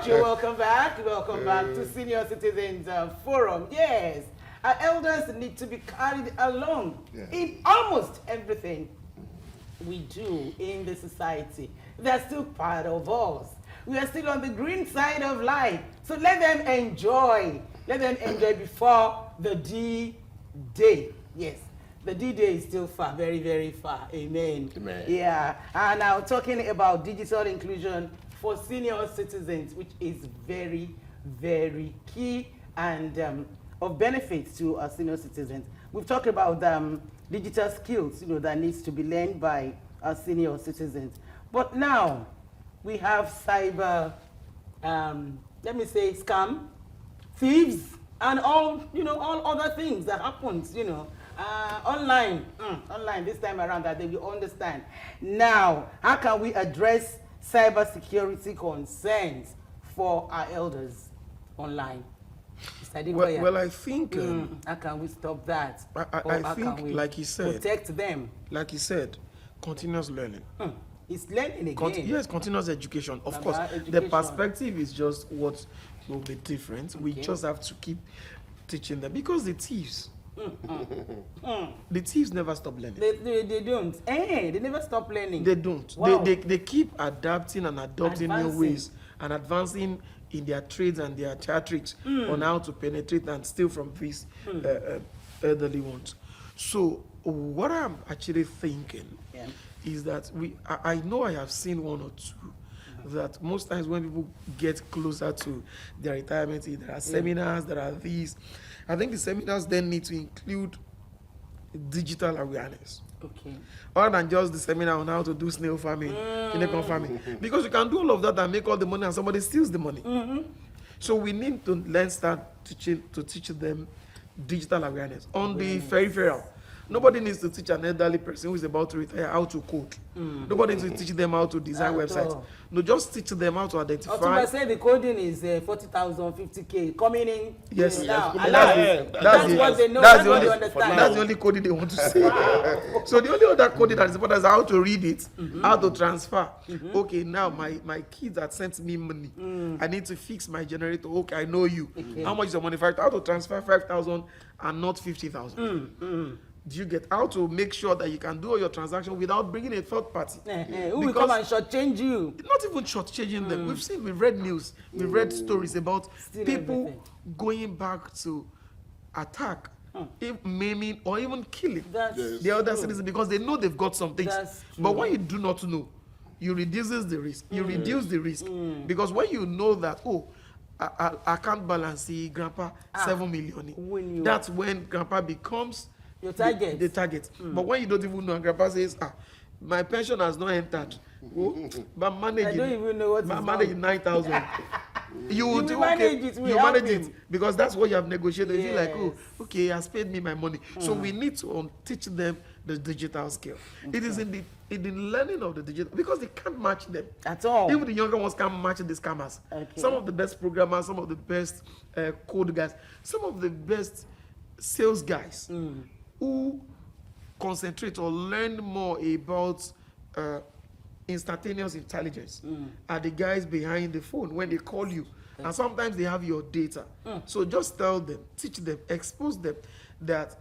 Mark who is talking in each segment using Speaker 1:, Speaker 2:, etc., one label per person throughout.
Speaker 1: You're welcome back. Welcome back to Senior Citizens Forum. Yes, our elders need to be carried along in almost everything we do in the society. They're still part of us. We are still on the green side of life. So let them enjoy. Let them enjoy before the D-Day. Yes, the D-Day is still far, very, very far. Amen.
Speaker 2: Amen.
Speaker 1: Yeah. And now talking about digital inclusion for senior citizens, which is very, very key and of benefit to our senior citizens. We've talked about digital skills, that needs to be learned by our senior citizens. But now we have cyber, let me say, scam, thieves, and all other things that happens, online this time around, that they will understand. Now, how can we address cybersecurity concerns for our elders online?
Speaker 2: Well, I think
Speaker 1: how can we stop that?
Speaker 2: I think, like he said,
Speaker 1: protect them.
Speaker 2: Like he said, continuous learning.
Speaker 1: It's learning again.
Speaker 2: Yes, continuous education. Of course,
Speaker 1: education.
Speaker 2: The perspective is just what will be different. Okay. We just have to keep teaching them, because the thieves, the thieves never stop learning.
Speaker 1: They don't. They never stop learning.
Speaker 2: They don't.
Speaker 1: Wow.
Speaker 2: They keep adapting and adopting new ways and advancing in their trades and their theatrics on how to penetrate and steal from these elderly ones. So what I'm actually thinking is that I know I have seen one or two that most times when people get closer to their retirement, there are seminars, there are these. I think the seminars then need to include digital awareness.
Speaker 1: Okay.
Speaker 2: Other than just the seminar on how to do snail farming, kindergarten farming. Because you can do all of that and make all the money and somebody steals the money. So we need to start teach them digital awareness. On the peripheral, nobody needs to teach an elderly person who is about to retire how to code. Nobody needs to teach them how to design websites. No, just teach them how to identify.
Speaker 1: I say the coding is 40,000, 50K coming in.
Speaker 2: Yes,
Speaker 1: now.
Speaker 2: That's
Speaker 1: what they know.
Speaker 2: That's the only coding they want to say. So the only other coding that is important is how to read it, how to transfer. Okay, now my kids had sent me money. I need to fix my generator. Okay, I know you. How much is your money? How to transfer 5,000 and not 50,000. Do you get how to make sure that you can do all your transactions without bringing a third party?
Speaker 1: Who will come and shortchange you?
Speaker 2: Not even shortchanging them. We've read news, we've read stories about people going back to attack, maiming, or even killing the other citizens because they know they've got some things. But when you do not know, you reduce the risk. You reduce the risk because when you know that, I can't balance the grandpa 7 million. That's when grandpa becomes
Speaker 1: your target.
Speaker 2: The target. But when you don't even know, and grandpa says, my pension has not entered. But managing,
Speaker 1: I don't even know what
Speaker 2: managing 9,000. You
Speaker 1: manage
Speaker 2: it because that's what you have negotiated. You feel like, okay, he has paid me my money. So we need to teach them the digital skill. It is in the learning of the digital, because they can't match them
Speaker 1: at all.
Speaker 2: Even the younger ones can't match the scammers. Some of the best programmers, some of the best code guys, some of the best sales guys who concentrate or learn more about instantaneous intelligence are the guys behind the phone when they call you. And sometimes they have your data. So just tell them, teach them, expose them that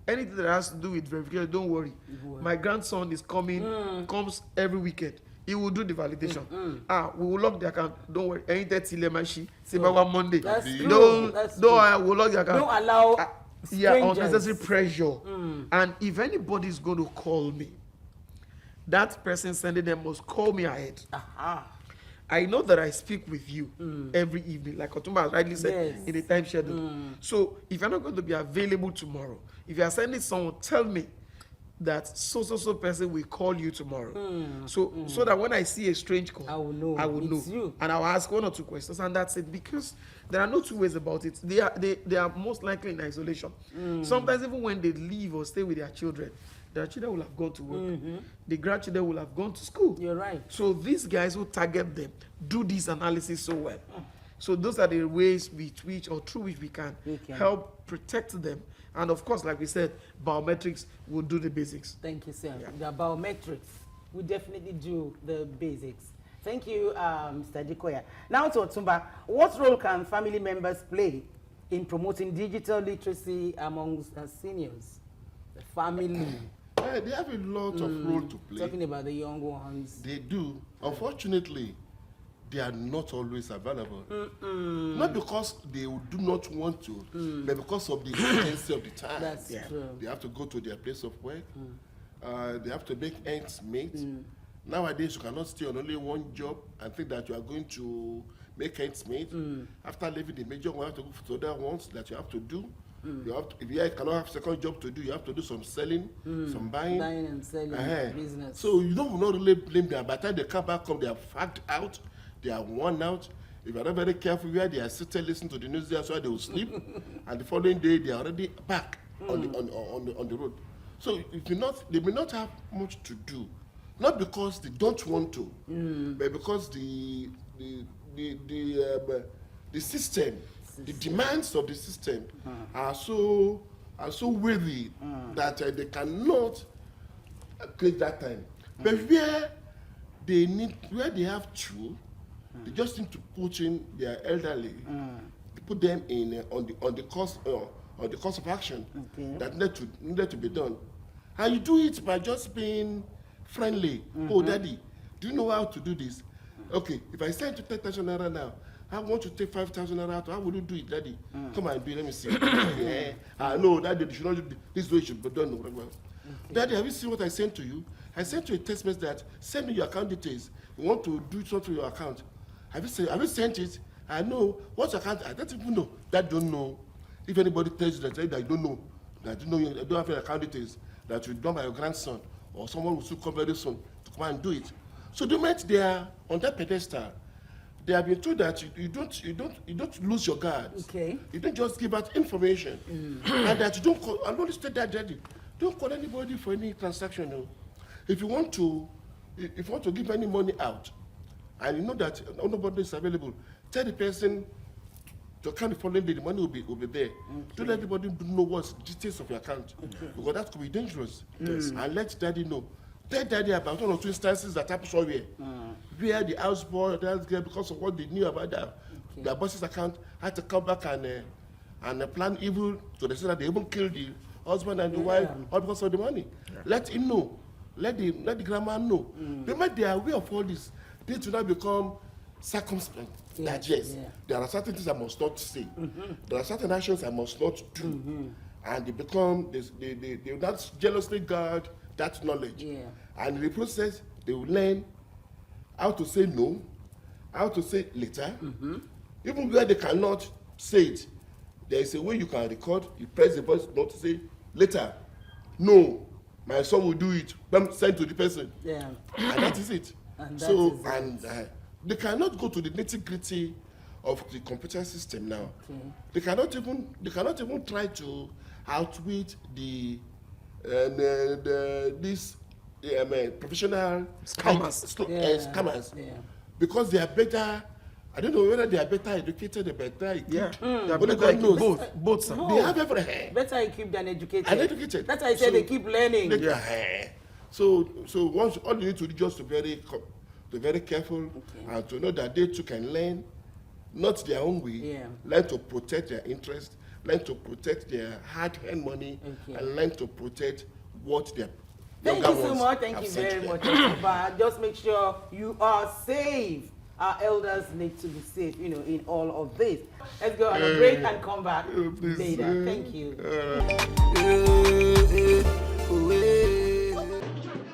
Speaker 2: anything that has to do with verification, don't worry. My grandson is comes every weekend. He will do the validation. We will lock the account. Don't worry. Anything till Monday. We'll lock the account.
Speaker 1: Don't allow
Speaker 2: unnecessary pressure. And if anybody is going to call me, that person sending them must call me ahead. I know that I speak with you every evening, like Otumba has rightly said, in the time schedule. So if you're not going to be available tomorrow, if you are sending someone, tell me that so person will call you tomorrow. So that when I see a strange call, I will know.
Speaker 1: You.
Speaker 2: And I'll ask 1 or 2 questions, and that's it. Because there are no two ways about it. They are most likely in isolation. Sometimes even when they leave or stay with their children will have gone to work. The grandchildren will have gone to school.
Speaker 1: You're right.
Speaker 2: So these guys who target them do this analysis so well. So those are the ways through which we can help protect them. And of course, like we said, biometrics will do the basics.
Speaker 1: Thank you, sir. The biometrics will definitely do the basics. Thank you, Mr. Dikoya. Now to Otumba, what role can family members play in promoting digital literacy amongst seniors? The family.
Speaker 3: They have a lot of role to play.
Speaker 1: Talking about the young ones.
Speaker 3: They do. Unfortunately, they are not always available. Not because they do not want to, but because of the urgency of the time.
Speaker 1: That's true.
Speaker 3: They have to go to their place of work. They have to make ends meet. Nowadays, you cannot stay on only one job and think that you are going to make ends meet. After leaving the major one, you have to go to other ones that you have to do. You have to, if you cannot have second job to do, you have to do some selling, some buying.
Speaker 1: Buying and selling business.
Speaker 3: So you don't not really blame them. By the time they come back home, they are fagged out, they are worn out. If you are not very careful, where they are sitting listening to the news, that's why they will sleep. And the following day, they are already back on the road. So if you not, they may not have much to do, not because they don't want to, but because the system, the demands of the system are so worthy that they cannot create that time. But where they have to, they just need to put in their elderly, put them in on the course of action that needed to be done, and you do it by just being friendly. Oh, daddy, do you know how to do this? Okay, if I send you 10,000 naira now, I want to take 5,000 naira out. How will you do it, daddy? Come and do it. Let me see. No, daddy, you should not do this way. It should be done. Daddy, have you seen what I sent to you? I sent you a text message that send me your account details. You want to do something to your account. Have you sent it? I know. What's your account? I don't even know. That don't know. If anybody tells you that I don't know, you don't have your account details, that you done by your grandson or someone will soon come very soon to come and do it. So the moment they are on that pedestal, they have been told that you don't lose your guards.
Speaker 1: Okay.
Speaker 3: You don't just give out information, and that you don't call. I always tell that, daddy, don't call anybody for any transaction. No. If you want to give any money out, and you know that nobody is available, tell the person to account the following day, the money will be there. Don't let anybody know what's details of your account, because that could be dangerous. And let daddy know. Tell daddy about one or two instances that happened somewhere, where the houseboy or the house girl, because of what they knew about their boss's account, had to come back and plan evil to the extent that they even killed the husband and the wife, all because of the money. Let him know. Let the grandma know. Remember, they are aware of all this. They do not become circumspect. That there are certain things I must not say. There are certain actions I must not do. And they become, they will not jealously guard that knowledge. And in the process, they will learn how to say no, how to say later. Even where they cannot say it, there is a way you can record, you press the voice note to say later. No, my son will do it. Send to the person. And that is it. They cannot go to the nitty-gritty of the computer system now. They cannot even try to outwit these professional scammers, because they are better. I don't know whether they are better educated or better equipped. Only God knows. Both. They have everything.
Speaker 1: Better equipped than educated.
Speaker 3: Uneducated.
Speaker 1: That's why I said they keep learning.
Speaker 3: So once all you need to do just to be very careful and to know that they too can learn, not their own way. Learn to protect their interest, learn to protect their hard-earned money, and learn to protect what their
Speaker 1: Thank you so much. Thank you very much. But just make sure you are safe. Our elders need to be safe, in all of this. Let's go on a break and come back later. Thank you.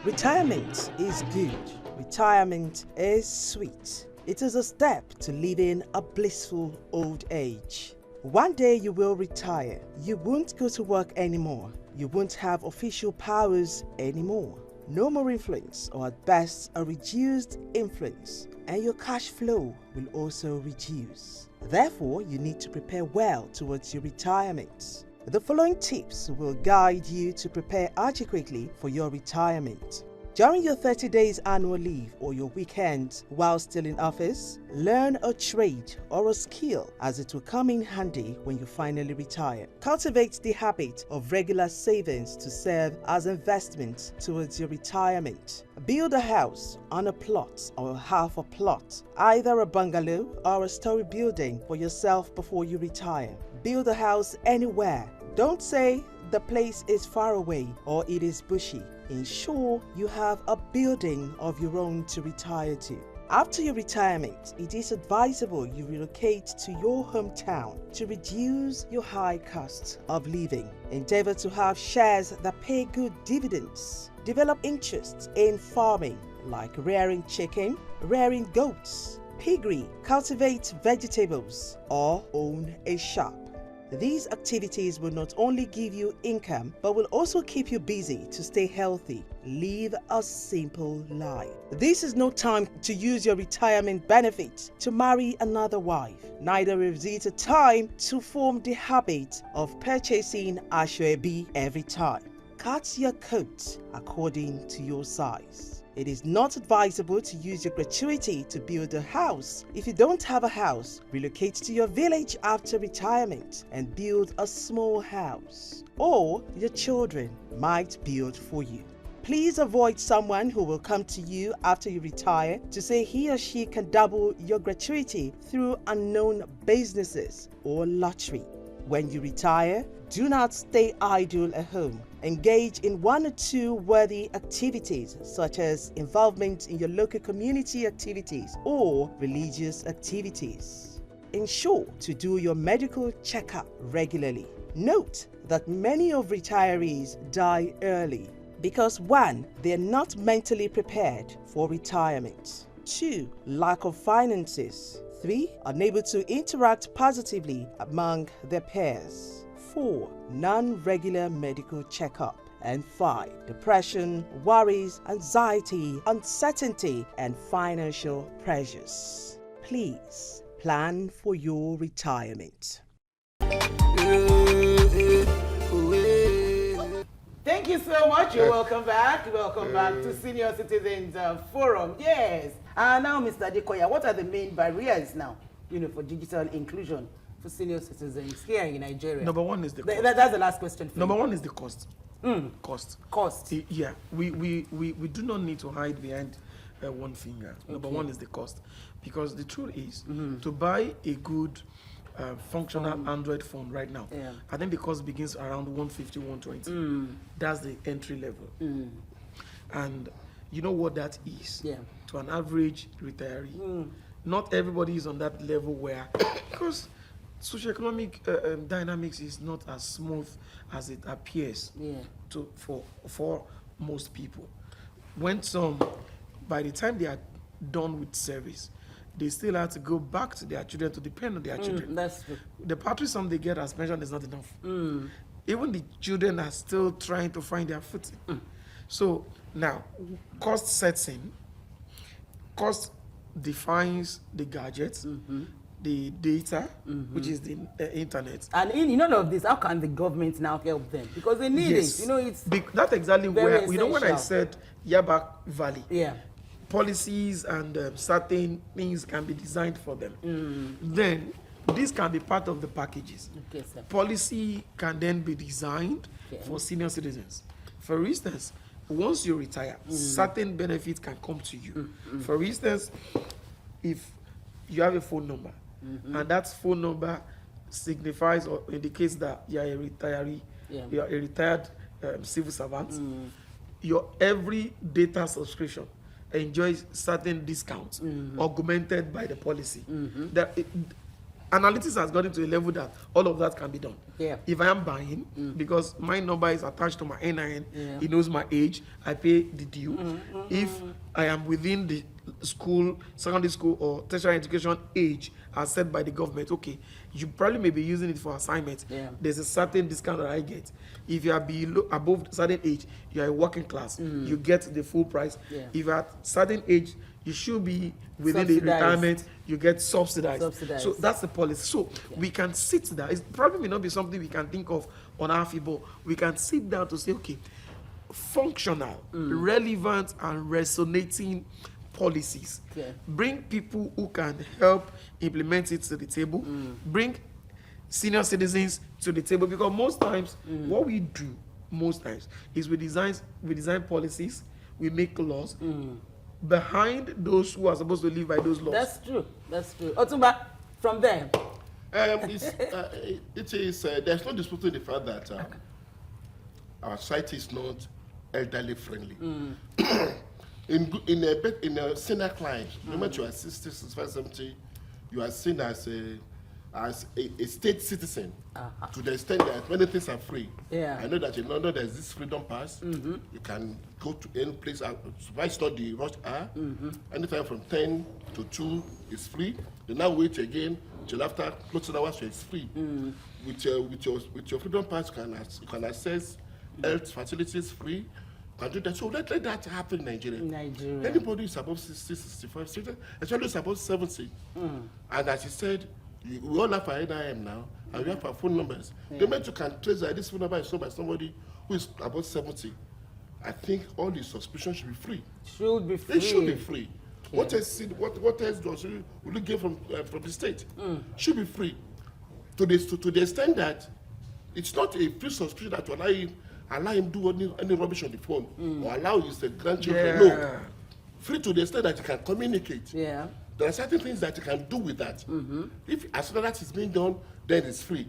Speaker 4: Retirement is good. Retirement is sweet. It is a step to living a blissful old age. One day you will retire. You won't go to work anymore. You won't have official powers anymore. No more influence, or at best a reduced influence, and your cash flow will also reduce. Therefore, you need to prepare well towards your retirement. The following tips will guide you to prepare adequately for your retirement. During your 30 days annual leave or your weekends while still in office, learn a trade or a skill as it will come in handy when you finally retire. Cultivate the habit of regular savings to serve as investments towards your retirement. Build a house on a plot or half a plot, either a bungalow or a story building for yourself before you retire. Build a house anywhere. Don't say the place is far away or it is bushy. Ensure you have a building of your own to retire to. After your retirement, it is advisable you relocate to your hometown to reduce your high cost of living. Endeavor to have shares that pay good dividends. Develop interests in farming like rearing chicken, rearing goats, piggery, cultivate vegetables, or own a shop. These activities will not only give you income, but will also keep you busy to stay healthy. Live a simple life. This is no time to use your retirement benefits to marry another wife. Neither is it a time to form the habit of purchasing ashwebi every time. Cut your coat according to your size. It is not advisable to use your gratuity to build a house. If you don't have a house, relocate to your village after retirement and build a small house. Or your children might build for you. Please avoid someone who will come to you after you retire to say he or she can double your gratuity through unknown businesses or lottery. When you retire, do not stay idle at home. Engage in one or two worthy activities, such as involvement in your local community activities or religious activities. Ensure to do your medical checkup regularly. Note that many of retirees die early because 1. They are not mentally prepared for retirement. 2. Lack of finances. 3. Unable to interact positively among their peers. 4. Non-regular medical checkup. And 5. Depression, worries, anxiety, uncertainty, and financial pressures. Please plan for your retirement.
Speaker 1: Thank you so much. You're welcome back. Welcome back to Senior Citizens Forum. Yes. Now, Mr. Adekoya, what are the main barriers now, for digital inclusion for senior citizens here in Nigeria?
Speaker 2: Number one is the cost.
Speaker 1: That's the last question for
Speaker 2: Number
Speaker 1: you.
Speaker 2: one is the cost. Cost. Yeah. We do not need to hide behind one finger. Number one is the cost. Because the truth is, to buy a good functional Android phone right now, I think the cost begins around 150, 120. That's the entry level. And you know what that is to an average retiree. Not everybody is on that level where, because socioeconomic dynamics is not as smooth as it appears for most people. When some, by the time they are done with service, they still have to go back to their children to depend on their children.
Speaker 1: That's true.
Speaker 2: The paltry sum they get as pension is not enough. Even the children are still trying to find their footing. So now, cost sets in. Cost defines the gadgets, the data, which is the internet.
Speaker 1: And in all of this, how can the government now help them? Because they need it. It's
Speaker 2: that's exactly where,
Speaker 1: essential.
Speaker 2: when I said Yaba Valley,
Speaker 1: Yeah.
Speaker 2: policies and certain things can be designed for them. Then this can be part of the packages.
Speaker 1: Okay, sir.
Speaker 2: Policy can then be designed for senior citizens. For instance, once you retire, certain benefits can come to you. For instance, if you have a phone number and that phone number signifies or indicates that you are a retiree, you are a retired civil servant, your every data subscription enjoys certain discounts augmented by the policy. Analytics has gotten to a level that all of that can be done. If I am buying, because my number is attached to my NIN, it knows my age, I pay the due. If I am within the school, secondary school or tertiary education age as set by the government, okay, you probably may be using it for assignment. There's a certain discount that I get. If you are below, above certain age, you are a working class, you get the full price. If you are at certain age, you should be within the retirement, you get subsidized. So that's the policy. So we can sit down. It probably may not be something we can think of on our feet, but we can sit down to say, okay, functional, relevant, and resonating policies.
Speaker 1: Okay.
Speaker 2: Bring people who can help implement it to the table. Bring senior citizens to the table, because most times what we do is we design policies, we make laws behind those who are supposed to live by those laws.
Speaker 1: That's true. Otumba, from there.
Speaker 3: It is there's no disputing the fact that our society is not elderly friendly. In a senior client, no matter you are 60, 65, 70, you are seen as a state citizen to the extent that many things are free.
Speaker 1: Yeah.
Speaker 3: I know that in London there's this freedom pass. You can go to any place. It's not the rush hour. Anytime from 10 to 2 is free. You now wait again till after closing hours, so it's free. With your freedom pass, you can access health facilities free. Can do that. So let that happen in Nigeria. Anybody is above 60, 65, 60, especially is above 70. And as you said, we all have our NIM now, and we have our phone numbers. The moment you can trace that this phone number is known by somebody who is above 70, I think all the suspicion should be free.
Speaker 1: Should be free.
Speaker 3: It should be free.
Speaker 1: Okay.
Speaker 3: What else will you get from the state? Should be free. To the extent that it's not a free suspicion that will allow him do any rubbish on the phone or allow his grandchildren. No. Free to the extent that he can communicate.
Speaker 1: Yeah.
Speaker 3: There are certain things that you can do with that. If as long as that is being done, then it's free.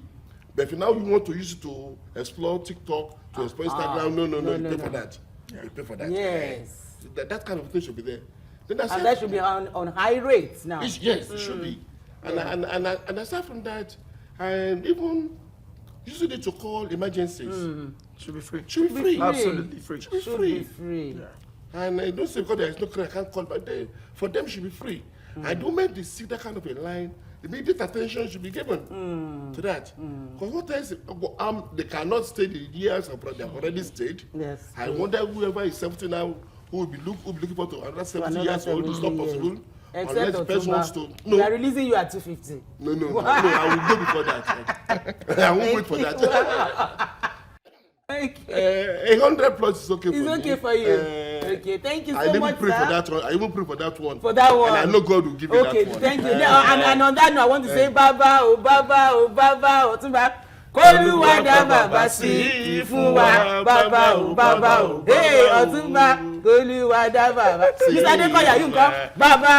Speaker 3: But if now you want to use it to explore TikTok, to explore Instagram, no, you pay for that. You pay for that.
Speaker 1: Yes.
Speaker 3: That kind of thing should be there.
Speaker 1: And that should be on high rates now.
Speaker 3: Yes, it should be. And aside from that, and even using it to call emergencies.
Speaker 2: Should be free.
Speaker 3: Should be free.
Speaker 2: Absolutely free.
Speaker 3: Should be
Speaker 1: Should
Speaker 3: free.
Speaker 1: be free.
Speaker 3: Yeah. And I don't say because there is no credit, I can't call, but for them should be free. I don't make they see that kind of a line. Immediate attention should be given to that. Because what else? They cannot stay the years they have already stayed.
Speaker 1: Yes.
Speaker 3: I wonder whoever is 70 now who will be looking for to another 70 years old. It's not possible.
Speaker 1: Except
Speaker 3: unless the person wants to. No.
Speaker 1: They are releasing you at 250.
Speaker 3: No. I will go before that. I won't wait for that.
Speaker 1: Okay.
Speaker 3: 100 plus is okay for me.
Speaker 1: It's okay for you. Okay, thank you so
Speaker 3: I
Speaker 1: much,
Speaker 3: pray
Speaker 1: sir.
Speaker 3: for that one. I even pray for that one.
Speaker 1: For that one.
Speaker 3: And I know God will give you that one.
Speaker 1: Okay, thank you. And on that note, I want to say Baba, Otumba. Koluwa da baba si fún wa, Baba. Hey, Otumba, Koluwa da baba. Mr. Adekoya, you come. Baba.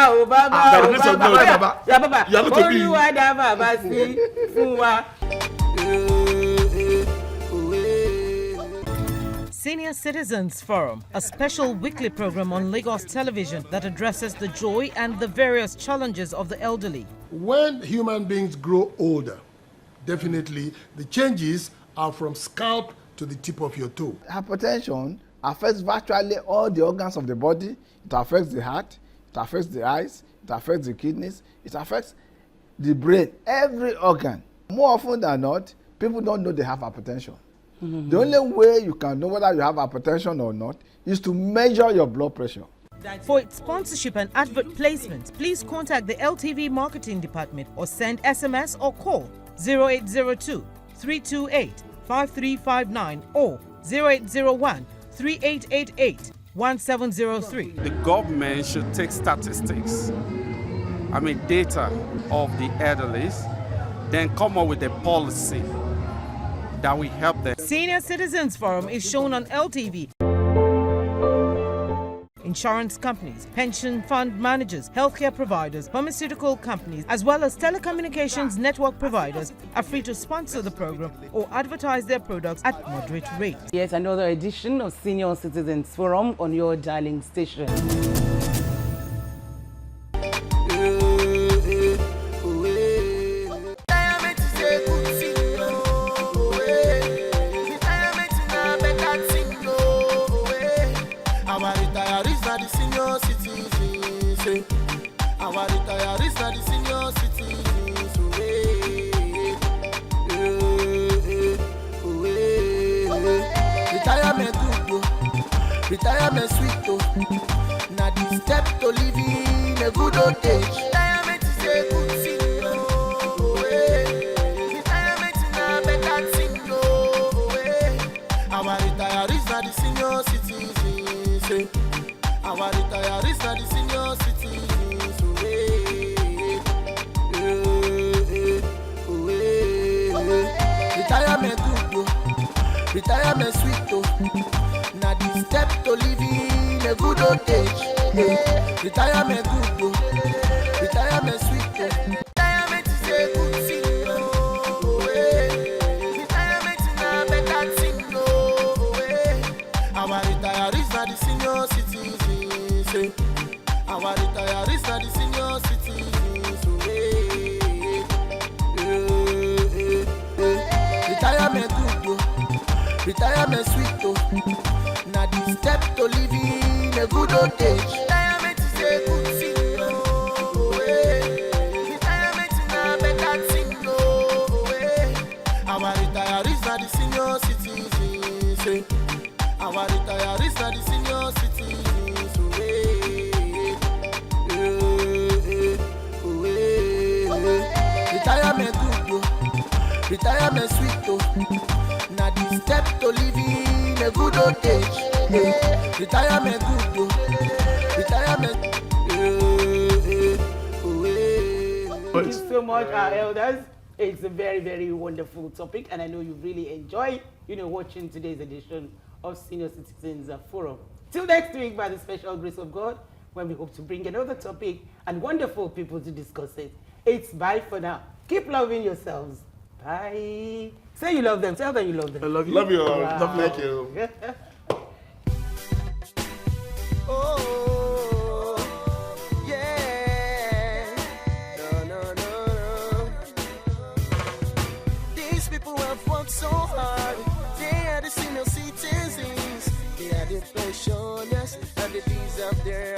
Speaker 1: Yeah, Baba. Koluwa da baba si fún wa.
Speaker 5: Senior Citizens Forum, a special weekly program on Lagos television that addresses the joy and the various challenges of the elderly.
Speaker 6: When human beings grow older, definitely the changes are from scalp to the tip of your toe.
Speaker 7: Hypertension affects virtually all the organs of the body. It affects the heart, it affects the eyes, it affects the kidneys, it affects the brain, every organ. More often than not, people don't know they have hypertension. The only way you can know whether you have hypertension or not is to measure your blood pressure.
Speaker 5: For its sponsorship and advert placement, please contact the LTV Marketing Department or send SMS or call 0802 328 5359 or 0801 3888 1703.
Speaker 8: The government should take statistics, data of the elderly, then come up with a policy that will help them.
Speaker 5: Senior Citizens Forum is shown on LTV. Insurance companies, pension fund managers, healthcare providers, pharmaceutical companies, as well as telecommunications network providers are free to sponsor the program or advertise their products at moderate rates.
Speaker 1: Yet another edition of Senior Citizens Forum on your dialing station.
Speaker 9: Our retirees are the senior citizens. Retirement good, retirement sweet. Now the step to living a good old age. Retirement is a good thing. Retirement is a better thing. Our retirees are the senior citizens. Our retirees are the senior citizens. Retirement good, retirement sweet, now the step to living a good old age. Retirement good, retirement sweet, retirement is a good thing. Retirement is a better thing. Our retirees are the senior citizens. Our retirees are the senior citizens. Retirement good, retirement sweet, now the step to living a good old age. Retirement is a good thing. Retirement is a better thing. Our retirees are the senior citizens. Our retirees are the senior citizens. Retirement good, retirement sweet, now the step to living a good old age. Retirement good, retirement.
Speaker 1: Thank you so much, our elders. It's a very, very wonderful topic, and I know you really enjoy, watching today's edition of Senior Citizens Forum. Till next week, by the special grace of God, when we hope to bring another topic and wonderful people to discuss it. It's bye for now. Keep loving yourselves. Bye. Say you love them. Tell them you love them.
Speaker 2: I love you.
Speaker 3: Love you all.
Speaker 1: Wow.
Speaker 3: Thank you.
Speaker 9: Oh, yeah. No. These people have worked so hard. They are the senior citizens. They are the pensioners, and they deserve their